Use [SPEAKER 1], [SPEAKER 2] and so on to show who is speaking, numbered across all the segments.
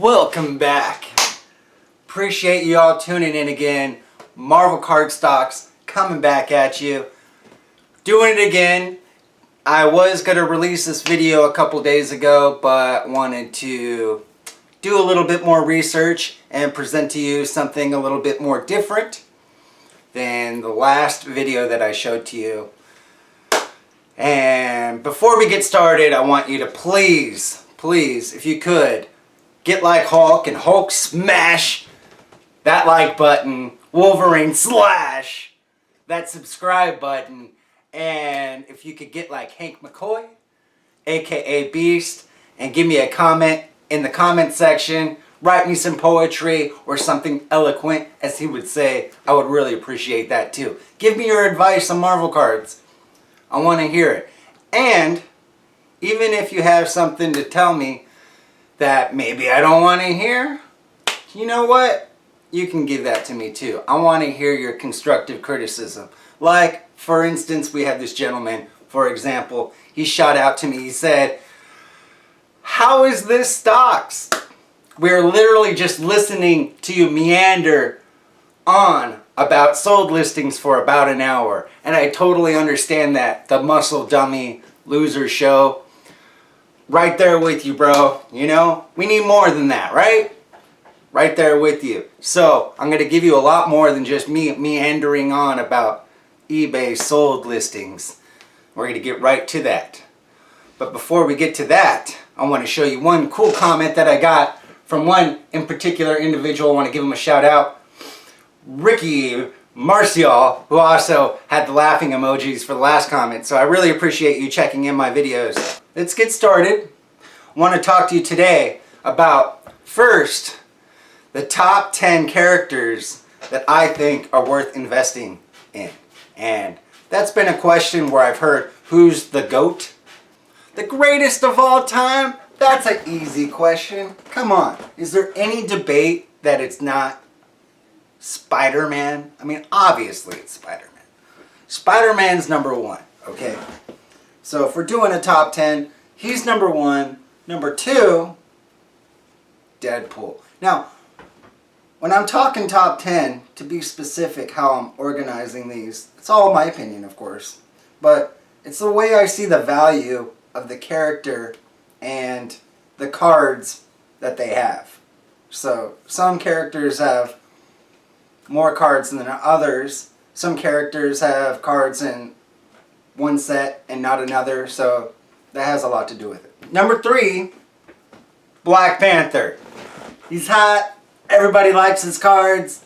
[SPEAKER 1] Welcome back. Appreciate you all tuning in again. Marvel Cardstocks coming back at you. Doing it again. I was going to release this video a couple days ago, but wanted to do a little bit more research and present to you something a little bit more different than the last video that I showed to you. And before we get started, I want you to please, if you could, get like Hulk and Hulk smash that like button, Wolverine slash that subscribe button, and if you could get like Hank McCoy, aka Beast, and give me a comment in the comment section, write me some poetry or something eloquent, as he would say, I would really appreciate that too. Give me your advice on Marvel cards. I want to hear it. And even if you have something to tell me that maybe I don't want to hear, you know what? You can give that to me too. I want to hear your constructive criticism. Like, for instance, we have this gentleman, for example, he shot out to me, he said, "How is this stocks? We're literally just listening to you meander on about sold listings for about an hour." And I totally understand that. The muscle dummy loser show. Right there with you, bro. You know, we need more than that, right? Right there with you. So, I'm going to give you a lot more than just me meandering on about eBay sold listings. We're going to get right to that. But before we get to that, I want to show you one cool comment that I got from one in particular individual. I want to give him a shout out. Ricky Marcial, who also had the laughing emojis for the last comment. So I really appreciate you checking in my videos. Let's get started. I want to talk to you today about, first, the top 10 characters that I think are worth investing in. And that's been a question where I've heard, who's the GOAT? The greatest of all time? That's an easy question. Come on. Is there any debate that it's not Spider-Man? I mean, obviously it's Spider-Man. Spider-Man's number one, okay? So if we're doing a top 10, he's number one. Number two, Deadpool. Now, when I'm talking top 10, to be specific how I'm organizing these, it's all my opinion, of course, but it's the way I see the value of the character and the cards that they have. So some characters have more cards than others. Some characters have cards in one set and not another, so that has a lot to do with it. Number three, Black Panther. He's hot. Everybody likes his cards.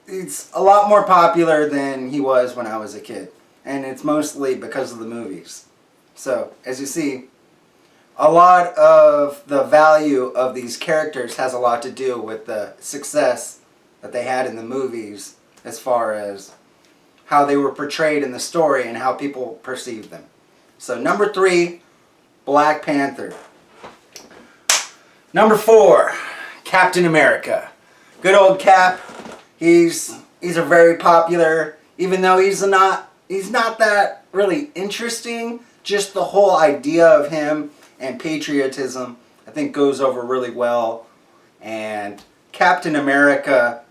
[SPEAKER 1] It's a lot more popular than he was when I was a kid, and it's mostly because of the movies. So, as you see, a lot of the value of these characters has a lot to do with the success that they had in the movies as far as how they were portrayed in the story and how people perceived them. So number three, Black Panther. Number four, Captain America. Good old Cap. He's a very popular, even though he's not that really interesting, just the whole idea of him and patriotism I think goes over really well. And Captain America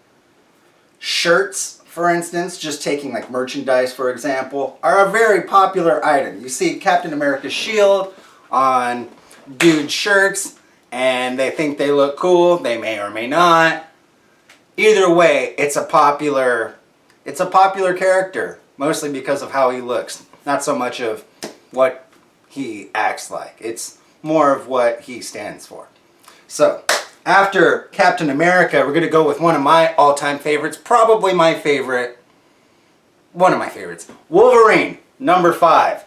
[SPEAKER 1] shirts, for instance, just taking like merchandise for example, are a very popular item. You see Captain America's shield on dude shirts and they think they look cool, they may or may not. Either way, it's a popular character, mostly because of how he looks, not so much of what he acts like. It's more of what he stands for. So, after Captain America, we're going to go with one of my all-time favorites, probably my favorite, one of my favorites, Wolverine, number 5.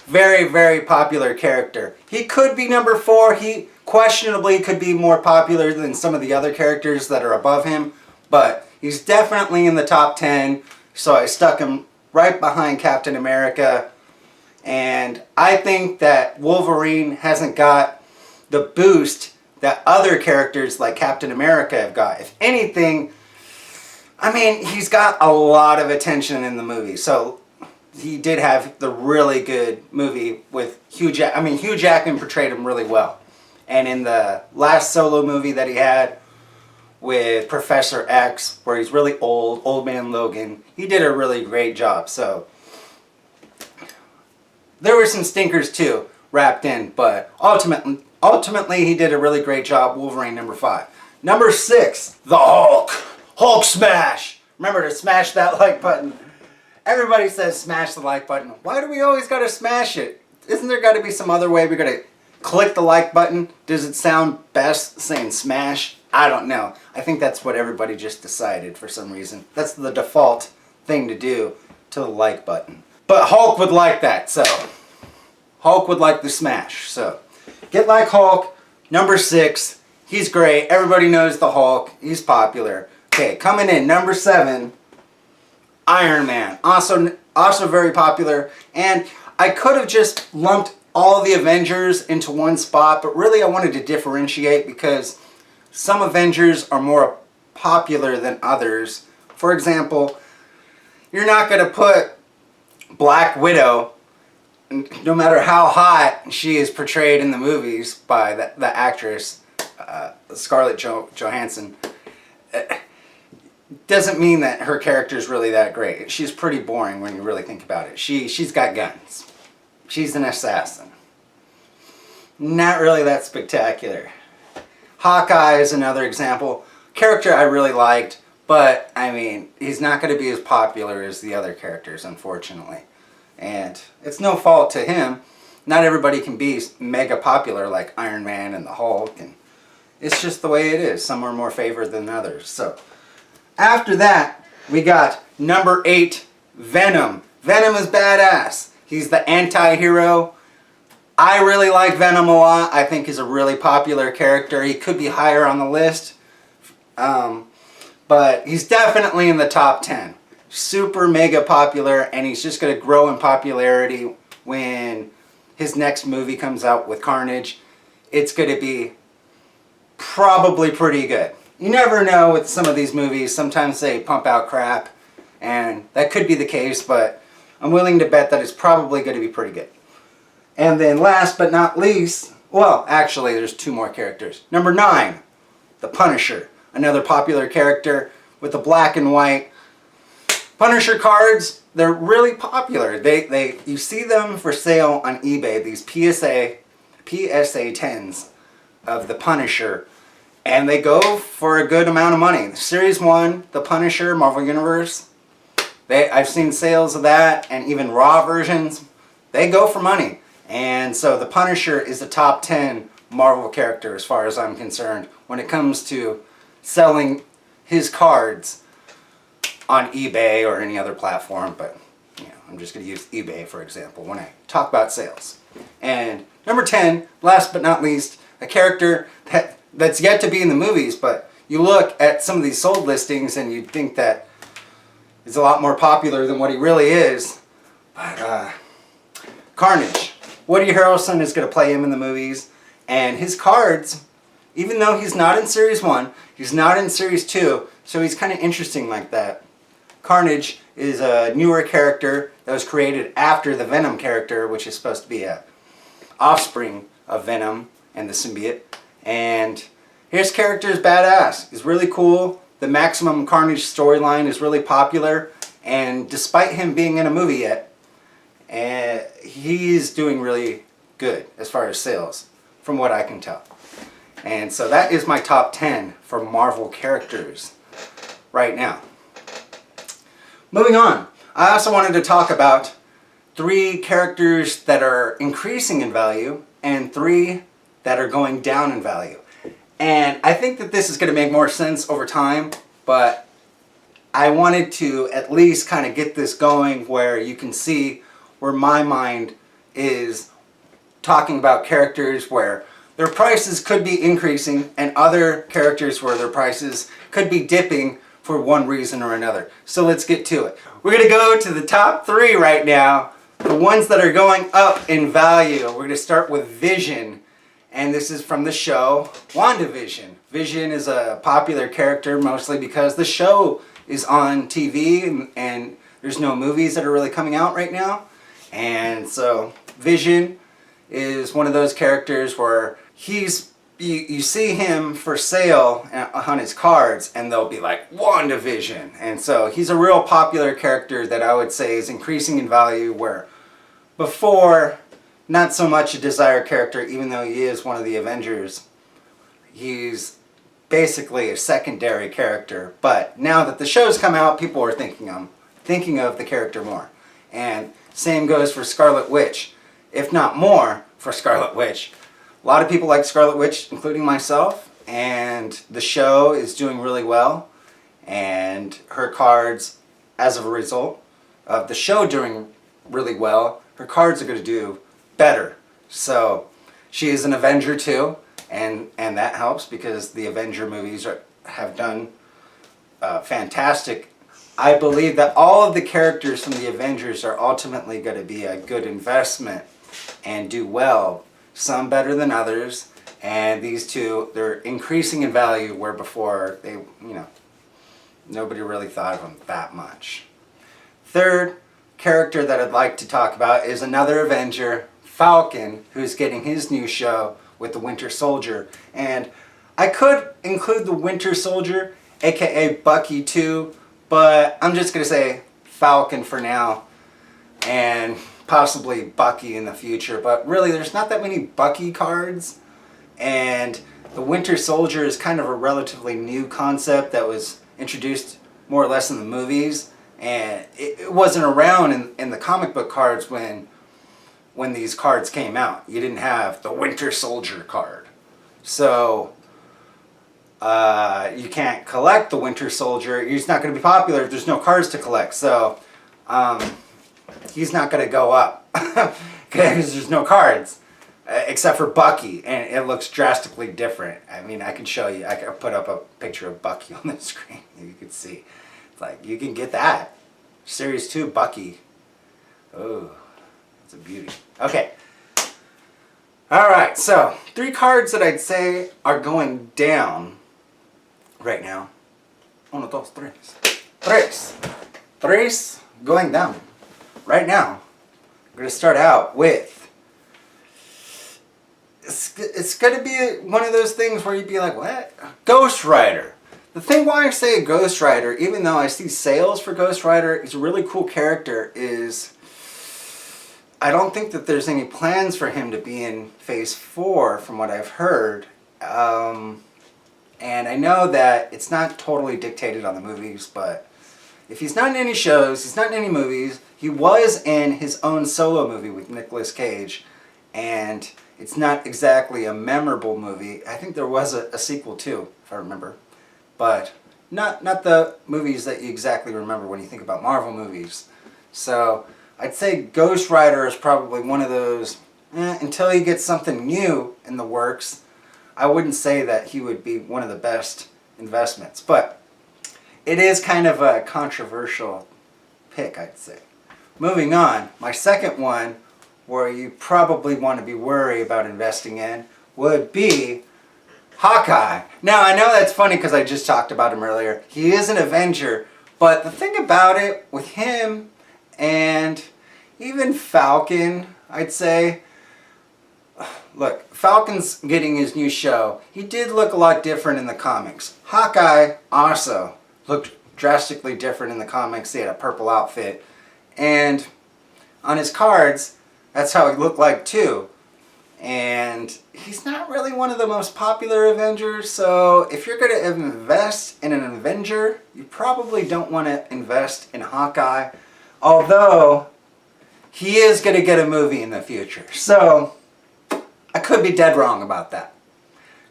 [SPEAKER 1] Very, very popular character. He could be number 4. He questionably could be more popular than some of the other characters that are above him, but he's definitely in the top 10, so I stuck him right behind Captain America. And I think that Wolverine hasn't got the boost that other characters like Captain America have got. If anything, I mean, he's got a lot of attention in the movie. So he did have the really good movie with Hugh Jackman. I mean, Hugh Jackman portrayed him really well. And in the last solo movie that he had with Professor X, where he's really old, Old Man Logan, he did a really great job. So there were some stinkers too wrapped in, but ultimately he did a really great job. Wolverine number 5. Number 6, the Hulk. Hulk smash. Remember to smash that like button. Everybody says smash the like button. Why do we always gotta smash it? Isn't there gotta be some other way we gotta click the like button? Does it sound best saying smash? I don't know. I think that's what everybody just decided for some reason. That's the default thing to do to the like button. But Hulk would like that, so Hulk would like the smash. So get like Hulk, number 6. He's great. Everybody knows the Hulk. He's popular. Okay, coming in number 7, Iron Man. Also very popular. And I could have just lumped all the Avengers into one spot, but really I wanted to differentiate because some Avengers are more popular than others. For example, you're not going to put Black Widow, no matter how hot she is portrayed in the movies by the actress, Scarlett Johansson, doesn't mean that her character is really that great. She's pretty boring when you really think about it. She's got guns. She's an assassin. Not really that spectacular. Hawkeye is another example. Character I really liked, but I mean, he's not going to be as popular as the other characters, unfortunately. And it's no fault to him. Not everybody can be mega popular like Iron Man and the Hulk, and it's just the way it is. Some are more favored than others. So after that, we got number 8, Venom. Venom is badass. He's the anti-hero. I really like Venom a lot. I think he's a really popular character. He could be higher on the list, but he's definitely in the top 10. Super mega popular, and he's just going to grow in popularity when his next movie comes out with Carnage. It's going to be probably pretty good. You never know with some of these movies. Sometimes they pump out crap, and that could be the case, but I'm willing to bet that it's probably going to be pretty good. And then last but not least, well, actually there's 2 more characters. Number 9, the Punisher. Another popular character with the black and white. Punisher cards, they're really popular. You see them for sale on eBay, these PSA 10s of the Punisher. And they go for a good amount of money. Series 1, the Punisher, Marvel Universe. I've seen sales of that, and even raw versions. They go for money. And so the Punisher is the top 10 Marvel character as far as I'm concerned when it comes to selling his cards on eBay or any other platform. But I'm just going to use eBay for example when I talk about sales. And number 10, last but not least, a character that's yet to be in the movies, but you look at some of these sold listings and you'd think that he's a lot more popular than what he really is. But Carnage. Woody Harrelson is going to play him in the movies, and his cards, even though he's not in Series 1, he's not in Series 2, so he's kind of interesting like that. Carnage is a newer character that was created after the Venom character, which is supposed to be a offspring of Venom and the symbiote. And his character is badass. He's really cool. The Maximum Carnage storyline is really popular, and despite him being in a movie yet, and he's doing really good as far as sales, from what I can tell. And so that is my top 10 for Marvel characters right now. Moving on, I also wanted to talk about 3 characters that are increasing in value and 3 that are going down in value. And I think that this is going to make more sense over time, but I wanted to at least kind of get this going where you can see where my mind is talking about characters where their prices could be increasing and other characters where their prices could be dipping for one reason or another. So let's get to it. We're going to go to the top 3 right now, the ones that are going up in value. We're going to start with Vision, and this is from the show WandaVision. Vision is a popular character mostly because the show is on TV and there's no movies that are really coming out right now. And so Vision is one of those characters where he's you see him for sale on his cards, and they'll be like WandaVision, and so he's a real popular character that I would say is increasing in value, where before, not so much a desired character, even though he is one of the Avengers. He's basically a secondary character, but now that the show's come out, people are thinking of the character more. And same goes for Scarlet Witch, if not more for Scarlet Witch. A lot of people like Scarlet Witch, including myself, and the show is doing really well. And her cards, as a result of the show doing really well, her cards are going to do better. So she is an Avenger too, and that helps because the Avenger movies have done fantastic. I believe that all of the characters from the Avengers are ultimately going to be a good investment and do well. Some better than others, and these two, they're increasing in value where before they, nobody really thought of them that much. Third character that I'd like to talk about is another Avenger, Falcon, who's getting his new show with the Winter Soldier. And I could include the Winter Soldier, aka Bucky too, but I'm just going to say Falcon for now, and possibly Bucky in the future. But really, there's not that many Bucky cards, and the Winter Soldier is kind of a relatively new concept that was introduced more or less in the movies, and it wasn't around in the comic book cards when these cards came out. You didn't have the Winter Soldier card. So you can't collect the Winter Soldier. He's not going to be popular if there's no cards to collect. So he's not going to go up because there's no cards except for Bucky, and it looks drastically different. I mean, I can show you. I can put up a picture of Bucky on the screen. You can see. It's like, you can get that. Series 2 Bucky. Oh, it's a beauty. Okay. Alright, so 3 cards that I'd say are going down right now. 1, 2, 3. Tres going down right now. I'm going to start out with, it's going to be one of those things where you'd be like, what? Ghost Rider. The thing why I say Ghost Rider, even though I see sales for Ghost Rider, he's a really cool character, is I don't think that there's any plans for him to be in Phase 4 from what I've heard. And I know that it's not totally dictated on the movies, but if he's not in any shows, he's not in any movies, he was in his own solo movie with Nicolas Cage, and it's not exactly a memorable movie. I think there was a sequel too, if I remember. But not the movies that you exactly remember when you think about Marvel movies. So I'd say Ghost Rider is probably one of those, until he gets something new in the works, I wouldn't say that he would be one of the best investments. But it is kind of a controversial pick, I'd say. Moving on, my second one, where you probably want to be worried about investing in, would be Hawkeye. Now, I know that's funny because I just talked about him earlier. He is an Avenger, but the thing about it with him and even Falcon, I'd say, look, Falcon's getting his new show. He did look a lot different in the comics. Hawkeye also looked drastically different in the comics. He had a purple outfit. And on his cards, that's how he looked like too. And he's not really one of the most popular Avengers, so if you're going to invest in an Avenger, you probably don't want to invest in Hawkeye. Although, he is going to get a movie in the future. So, I could be dead wrong about that.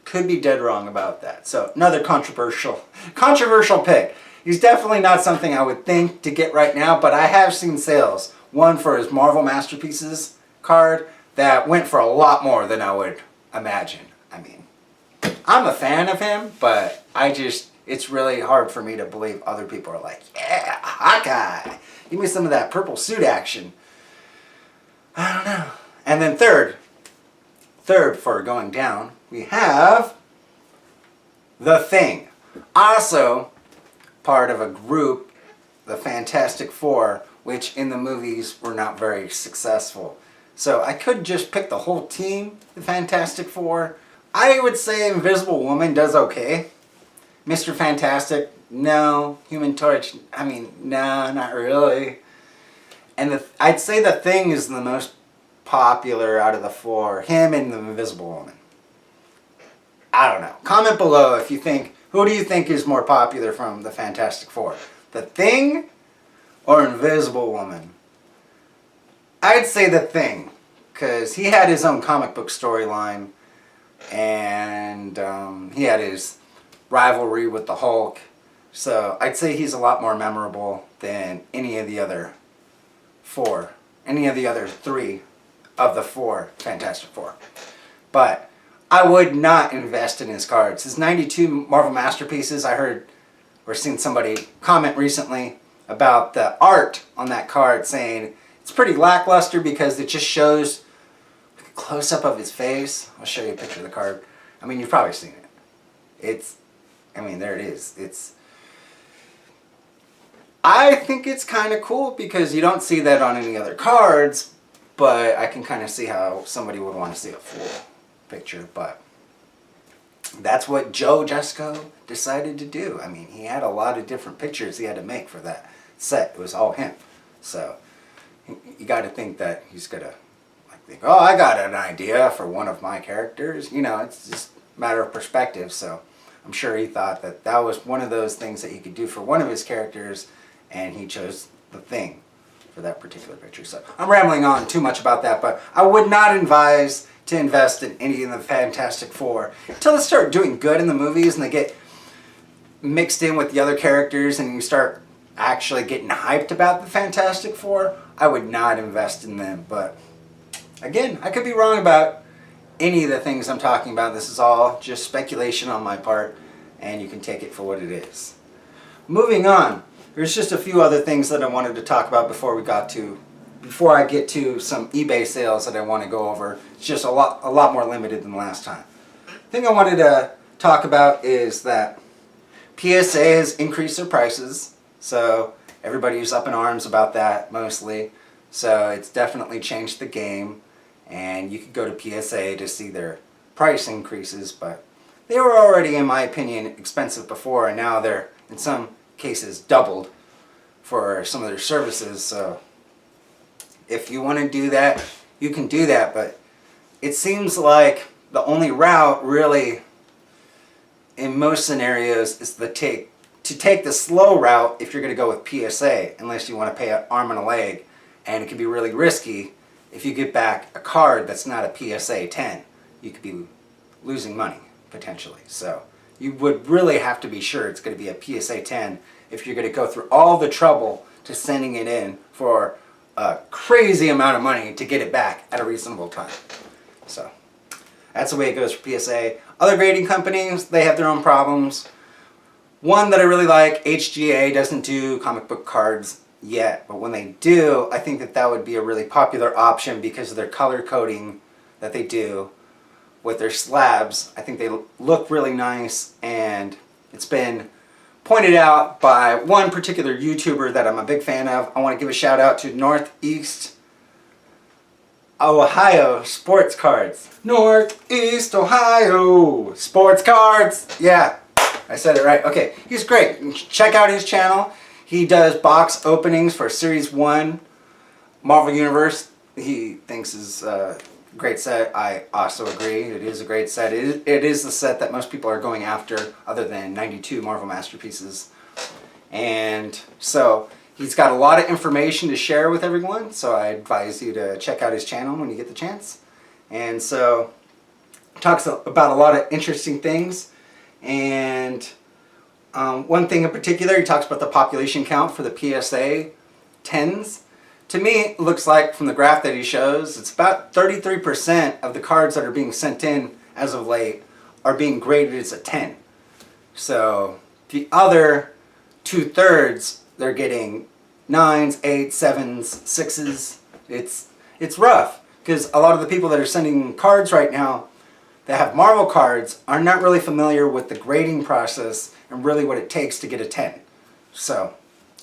[SPEAKER 1] Could be dead wrong about that. So, another controversial pick. He's definitely not something I would think to get right now, but I have seen sales. One for his Marvel Masterpieces card that went for a lot more than I would imagine. I mean, I'm a fan of him, but it's really hard for me to believe other people are like, yeah, Hawkeye. Give me some of that purple suit action. I don't know. And then third for going down, we have The Thing. Also part of a group, the Fantastic Four, which in the movies were not very successful. So I could just pick the whole team, the Fantastic Four, I would say Invisible Woman does okay. Mr. Fantastic, no. Human Torch, I mean, no, not really. And I'd say the Thing is the most popular out of the four. Him and the Invisible Woman. I don't know. Comment below if you think, who do you think is more popular from the Fantastic Four? The Thing or Invisible Woman? I'd say the Thing, because he had his own comic book storyline, and he had his rivalry with the Hulk. So I'd say he's a lot more memorable than any of the other four, any of the other three of the four Fantastic Four. But I would not invest in his cards. His 92 Marvel Masterpieces, I heard or seen somebody comment recently about the art on that card, saying it's pretty lackluster because it just shows a close-up of his face. I'll show you a picture of the card. I mean, you've probably seen it. I mean, there it is. I think it's kind of cool because you don't see that on any other cards, but I can kind of see how somebody would want to see a full picture. But that's what Joe Jusko decided to do. I mean, he had a lot of different pictures he had to make for that set. It was all him. So you got to think that he's going to think, oh, I got an idea for one of my characters. You know, it's just a matter of perspective. So I'm sure he thought that that was one of those things that he could do for one of his characters, and he chose the Thing for that particular picture. So I'm rambling on too much about that, but I would not advise to invest in any of the Fantastic Four until they start doing good in the movies and they get mixed in with the other characters and you start actually getting hyped about the Fantastic Four. I would not invest in them, but again, I could be wrong about any of the things I'm talking about. This is all just speculation on my part, and you can take it for what it is. Moving on, there's just a few other things that I wanted to talk about before I get to some eBay sales that I want to go over. It's just a lot more limited than last time. The thing I wanted to talk about is that PSA has increased their prices, so everybody's up in arms about that mostly. So it's definitely changed the game, and you could go to PSA to see their price increases, but they were already, in my opinion, expensive before, and now they're, in some cases, doubled for some of their services. So if you want to do that, you can do that, but it seems like the only route, really, in most scenarios, is to take the slow route if you're going to go with PSA, unless you want to pay an arm and a leg. And it can be really risky if you get back a card that's not a PSA 10. You could be losing money, potentially. So you would really have to be sure it's going to be a PSA 10 if you're going to go through all the trouble to sending it in for a crazy amount of money to get it back at a reasonable time. So that's the way it goes for PSA. Other grading companies, they have their own problems. One that I really like, HGA, doesn't do comic book cards yet, but when they do, I think that that would be a really popular option because of their color coding that they do with their slabs. I think they look really nice, and it's been pointed out by one particular YouTuber that I'm a big fan of. I want to give a shout out to Northeast Ohio Sports Cards. Northeast Ohio Sports Cards. Yeah, I said it right. Okay, he's great. Check out his channel. He does box openings for Series 1 Marvel Universe. He thinks is a great set. I also agree. It is a great set. It is the set that most people are going after, other than 92 Marvel Masterpieces. And so he's got a lot of information to share with everyone, so I advise you to check out his channel when you get the chance. And so he talks about a lot of interesting things. And one thing in particular, he talks about the population count for the PSA 10s. To me, it looks like from the graph that he shows, it's about 33% of the cards that are being sent in as of late are being graded as a 10. So the other 2/3, they're getting 9s, 8s, 7s, 6s. It's rough because a lot of the people that are sending cards right now that have Marvel cards are not really familiar with the grading process and really what it takes to get a 10. So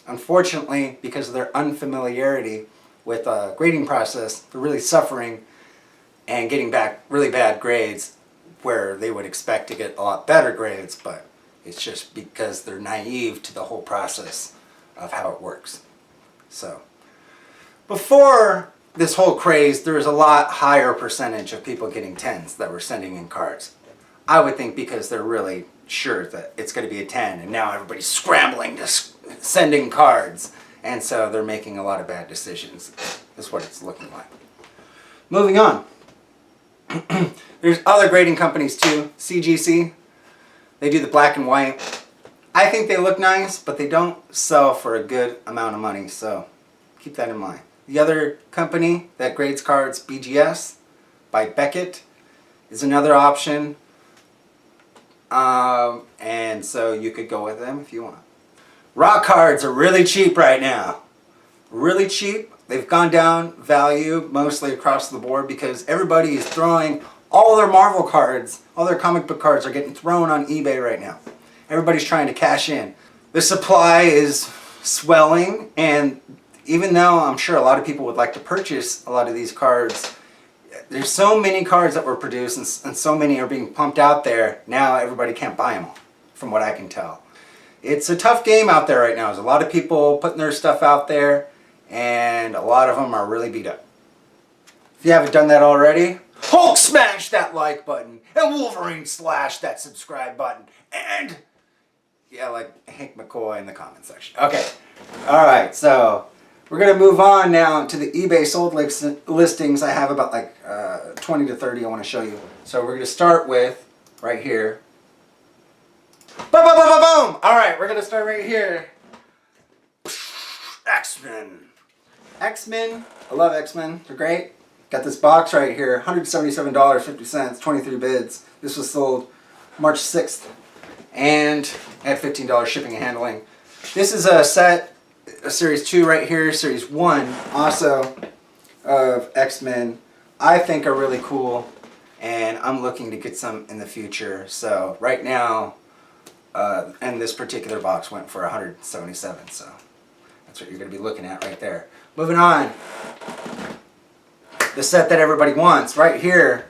[SPEAKER 1] unfortunately, because of their unfamiliarity with the grading process, they're really suffering and getting back really bad grades where they would expect to get a lot better grades, but it's just because they're naive to the whole process of how it works. So, before this whole craze, there was a lot higher percentage of people getting 10s that were sending in cards. I would think because they're really sure that it's going to be a 10, and now everybody's scrambling to send in cards, and so they're making a lot of bad decisions. That's what it's looking like. Moving on. There's other grading companies too. CGC. They do the black and white. I think they look nice, but they don't sell for a good amount of money, so keep that in mind. The other company that grades cards, BGS by Beckett, is another option. And so you could go with them if you want. Rock cards are really cheap right now. Really cheap. They've gone down value mostly across the board because everybody is throwing all their Marvel cards, all their comic book cards are getting thrown on eBay right now. Everybody's trying to cash in. The supply is swelling, and even though I'm sure a lot of people would like to purchase a lot of these cards, there's so many cards that were produced and so many are being pumped out there, now everybody can't buy them all, from what I can tell. It's a tough game out there right now. There's a lot of people putting their stuff out there, and a lot of them are really beat up. If you haven't done that already, Hulk smash that like button, and Wolverine slash that subscribe button, and yeah, like Hank McCoy in the comment section. Okay, alright, so we're going to move on now to the eBay sold listings. I have about like 20 to 30 I want to show you. So we're going to start with right here. Boom, boom, boom, boom, boom! Alright, we're going to start right here. X-Men. X-Men. I love X-Men. They're great. Got this box right here. $177.50. 23 bids. This was sold March 6th. And at $15 shipping and handling. This is a set, a Series 2 right here. Series 1 also of X-Men. I think are really cool. And I'm looking to get some in the future. So right now, and this particular box went for $177. So that's what you're going to be looking at right there. Moving on. The set that everybody wants right here.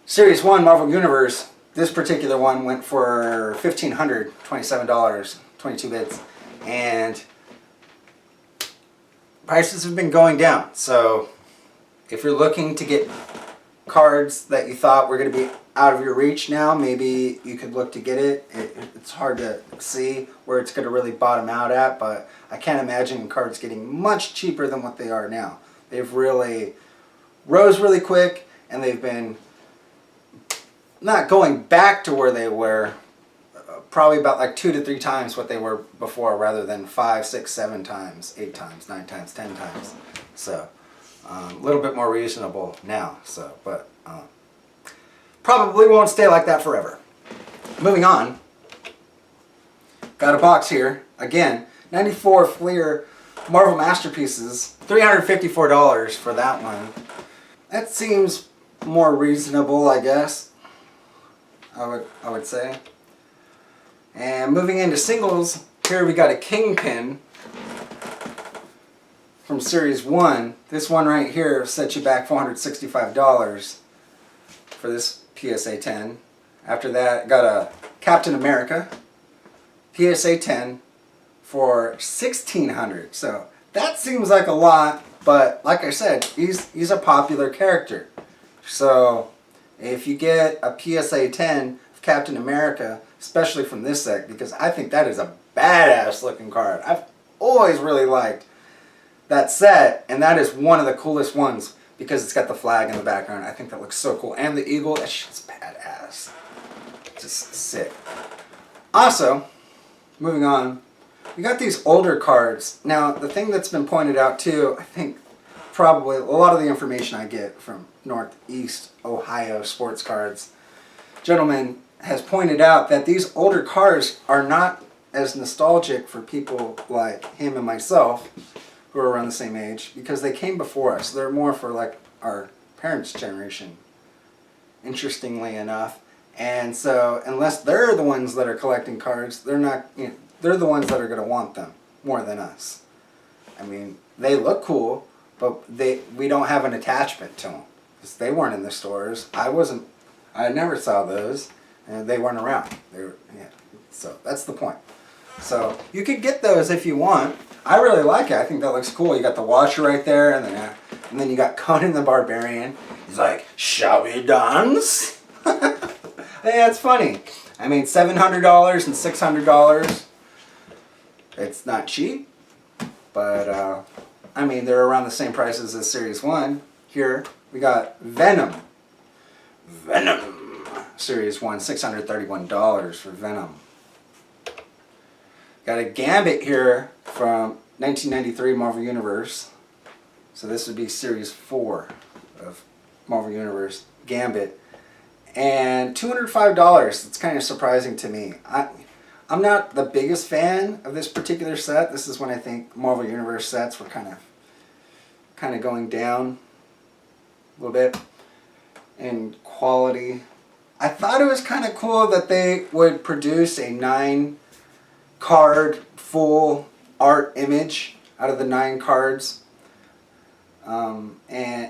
[SPEAKER 1] Series 1 Marvel Universe. This particular one went for $1,527, 22 bids. And prices have been going down. So if you're looking to get cards that you thought were going to be out of your reach now, maybe you could look to get it. It's hard to see where it's going to really bottom out at, but I can't imagine cards getting much cheaper than what they are now. They've really rose really quick, and they've been not going back to where they were, probably about like 2 to 3 times what they were before, rather than 5, 6, 7 times, 8 times, 9 times, 10 times. So a little bit more reasonable now. So, but probably won't stay like that forever. Moving on, got a box here again. 94 Fleer Marvel Masterpieces, $354 for that one. That seems more reasonable, I guess. I would say. And moving into singles, here we got a Kingpin from Series 1. This one right here sets you back $465 for this PSA 10. After that, got a Captain America PSA 10 for $1,600. So that seems like a lot, but like I said, he's a popular character. So if you get a PSA 10 of Captain America, especially from this set, because I think that is a badass looking card. I've always really liked that set, and that is one of the coolest ones because it's got the flag in the background. I think that looks so cool. And the eagle, that shit's badass. Just sick. Also, moving on, we got these older cards. Now, the thing that's been pointed out too, I think probably a lot of the information I get from Northeast Ohio Sports Cards gentleman has pointed out that these older cards are not as nostalgic for people like him and myself who are around the same age because they came before us. They're more for like our parents' generation, interestingly enough. And so unless they're the ones that are collecting cards, they're not, they're the ones that are going to want them more than us. I mean, they look cool, but we don't have an attachment to them because they weren't in the stores. I wasn't I never saw those, and they weren't around. They were, yeah. So that's the point. So you could get those if you want. I really like it. I think that looks cool. You got the washer right there, and then you got Conan the Barbarian. He's like, "Shall we dance?" Hey, that's funny. I mean, $700 and $600. It's not cheap, but I mean, they're around the same prices as Series 1. Here we got Venom. Venom. Series 1, $631 for Venom. Got a Gambit here from 1993 Marvel Universe. So this would be Series 4 of Marvel Universe Gambit. And $205. It's kind of surprising to me. I'm not the biggest fan of this particular set. This is when I think Marvel Universe sets were kind of going down a little bit in quality. I thought it was kind of cool that they would produce a 9-card full art image out of the 9 cards. And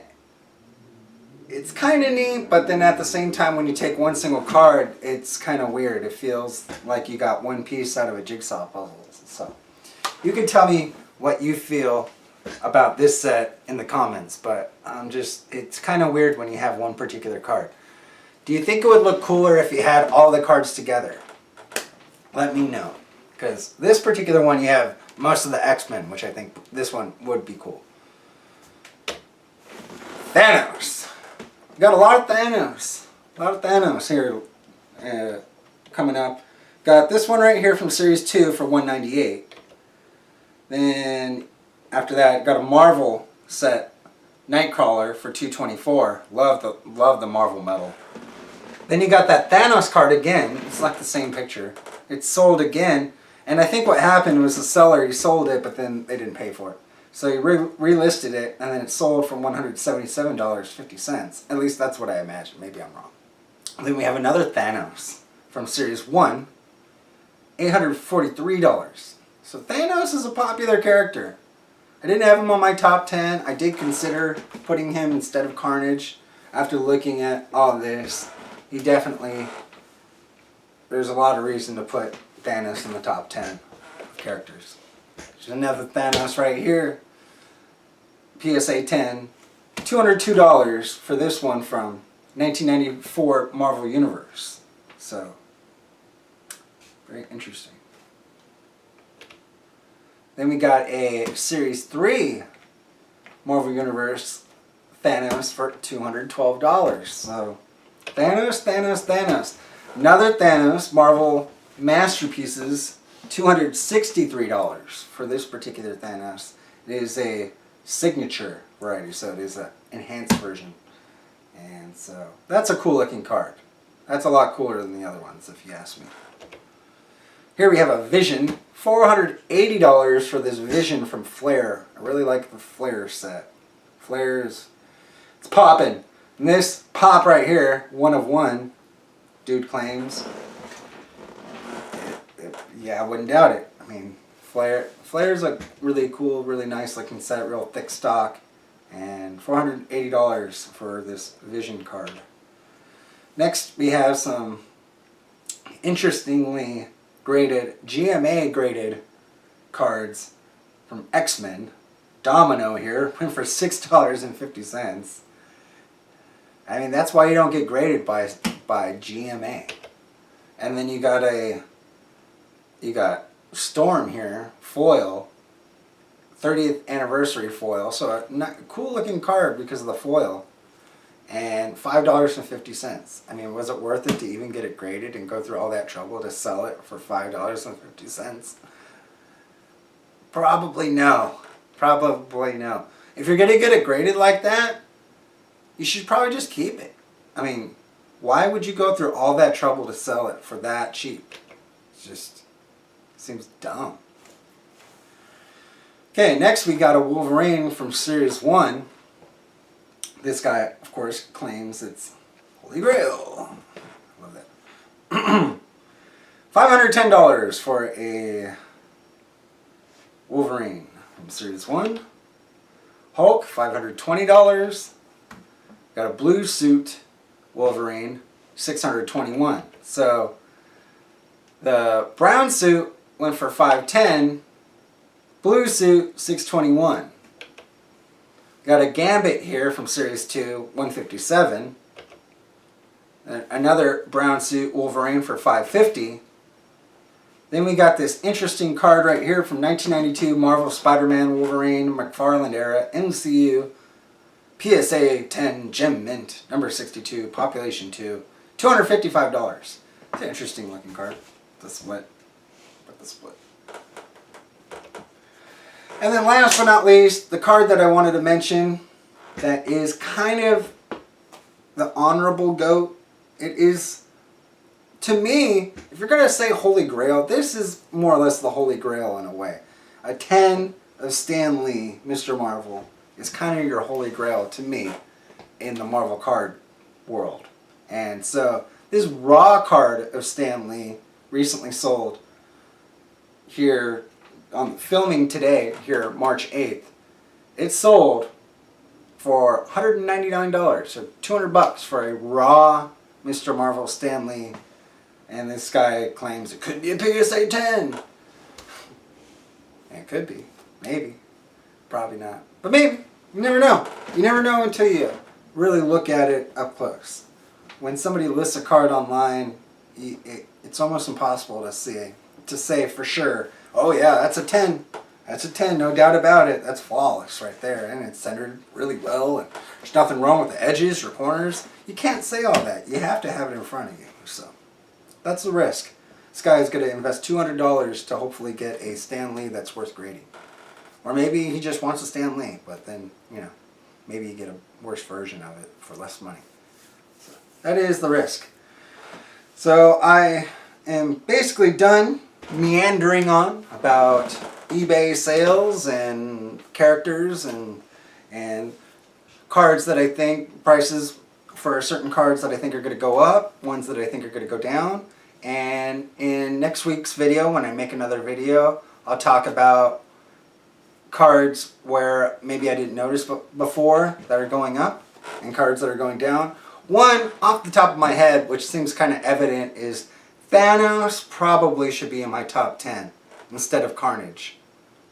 [SPEAKER 1] it's kind of neat, but then at the same time, when you take one single card, it's kind of weird. It feels like you got one piece out of a jigsaw puzzle. So you can tell me what you feel about this set in the comments, but it's kind of weird when you have one particular card. Do you think it would look cooler if you had all the cards together? Let me know, because this particular one, you have most of the X-Men, which I think this one would be cool. Thanos. Got a lot of Thanos. A lot of Thanos here coming up. Got this one right here from Series 2 for $198. Then after that, got a Marvel set, Nightcrawler for $224. Love the Marvel metal. Then you got that Thanos card again. It's like the same picture. It's sold again. And I think what happened was the seller, he sold it, but then they didn't pay for it. So he relisted it, and then it sold for $177.50. At least that's what I imagine. Maybe I'm wrong. And then we have another Thanos from Series 1, $843. So Thanos is a popular character. I didn't have him on my top 10. I did consider putting him instead of Carnage. After looking at all this, there's a lot of reason to put Thanos in the top 10 of characters. There's another Thanos right here. PSA 10. $202 for this one from 1994 Marvel Universe. So, very interesting. Then we got a Series 3 Marvel Universe Thanos for $212. So, Thanos. Another Thanos Marvel Masterpieces, $263 for this particular Thanos. It is a signature variety, so it is an enhanced version. And so that's a cool looking card. That's a lot cooler than the other ones, if you ask me. Here we have a Vision, $480 for this Vision from Flair. I really like the Flair set. Flair's, it's popping. And this pop right here, one of one, dude claims. Yeah, I wouldn't doubt it. I mean, Flair's a really cool, really nice looking set, real thick stock. And $480 for this Vision card. Next, we have some interestingly graded, GMA graded cards from X-Men. Domino here, went for $6.50. I mean, that's why you don't get graded by GMA. And then you got Storm here, foil, 30th anniversary foil. So a cool looking card because of the foil. And $5.50. I mean, was it worth it to even get it graded and go through all that trouble to sell it for $5.50? Probably no. Probably no. If you're going to get it graded like that, you should probably just keep it. I mean, why would you go through all that trouble to sell it for that cheap? It just seems dumb. Okay, next we got a Wolverine from Series 1. This guy, of course, claims it's Holy Grail. Love that. $510 for a Wolverine from Series 1. Hulk, $520. Got a blue suit Wolverine, $621. So the brown suit went for $510. Blue suit, $621. Got a Gambit here from Series 2, $157. Another brown suit Wolverine for $550. Then we got this interesting card right here from 1992 Marvel Spider-Man Wolverine McFarlane era MCU PSA 10 Gem Mint number 62 Population 2 $255. It's an interesting looking card. The split. But the split. And then last but not least, the card that I wanted to mention that is kind of the honorable GOAT. It is, to me, if you're going to say Holy Grail, this is more or less the Holy Grail in a way. A 10 of Stan Lee, Mr. Marvel, is kind of your Holy Grail to me in the Marvel card world. And so this raw card of Stan Lee recently sold here on filming today, here March 8th. It sold for $199, so $200 for a raw Mr. Marvel Stan Lee. And this guy claims it could be a PSA 10. It could be. Maybe. Probably not. But maybe. You never know. You never know until you really look at it up close. When somebody lists a card online, it's almost impossible to say for sure, oh yeah, that's a 10. That's a 10, no doubt about it. That's flawless right there. And it's centered really well. And there's nothing wrong with the edges or corners. You can't say all that. You have to have it in front of you. So that's the risk. This guy is going to invest $200 to hopefully get a Stan Lee that's worth grading. Or maybe he just wants a Stan Lee, but then, you know, maybe you get a worse version of it for less money. So that is the risk. So I am basically done meandering on about eBay sales and characters and cards that I think, prices for certain cards that I think are going to go up, ones that I think are going to go down. And in next week's video, when I make another video, I'll talk about cards where maybe I didn't notice before that are going up and cards that are going down. One, off the top of my head, which seems kind of evident, is Thanos probably should be in my top 10 instead of Carnage.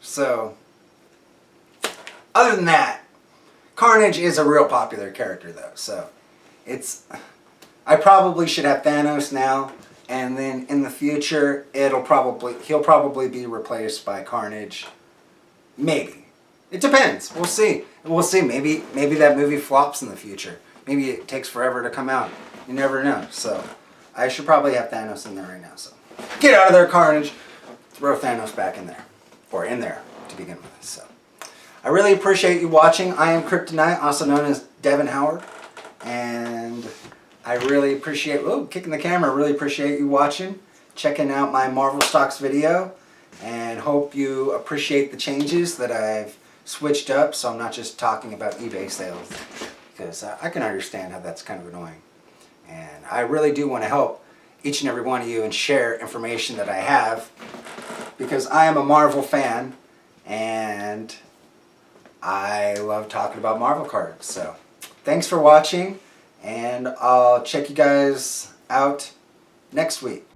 [SPEAKER 1] So, other than that, Carnage is a real popular character though, so I probably should have Thanos now, and then in the future he'll probably be replaced by Carnage. Maybe. It depends. We'll see. We'll see. Maybe that movie flops in the future. Maybe it takes forever to come out. You never know. So I should probably have Thanos in there right now. So get out of there, Carnage. Throw Thanos back in there. Or in there to begin with. So I really appreciate you watching. I am Kryptonite, also known as Devin Howard. And I really appreciate, kicking the camera, really appreciate you watching, checking out my Marvel Stocks video, and hope you appreciate the changes that I've switched up so I'm not just talking about eBay sales, because I can understand how that's kind of annoying. And I really do want to help each and every one of you and share information that I have, because I am a Marvel fan and I love talking about Marvel cards. So thanks for watching, and I'll check you guys out next week.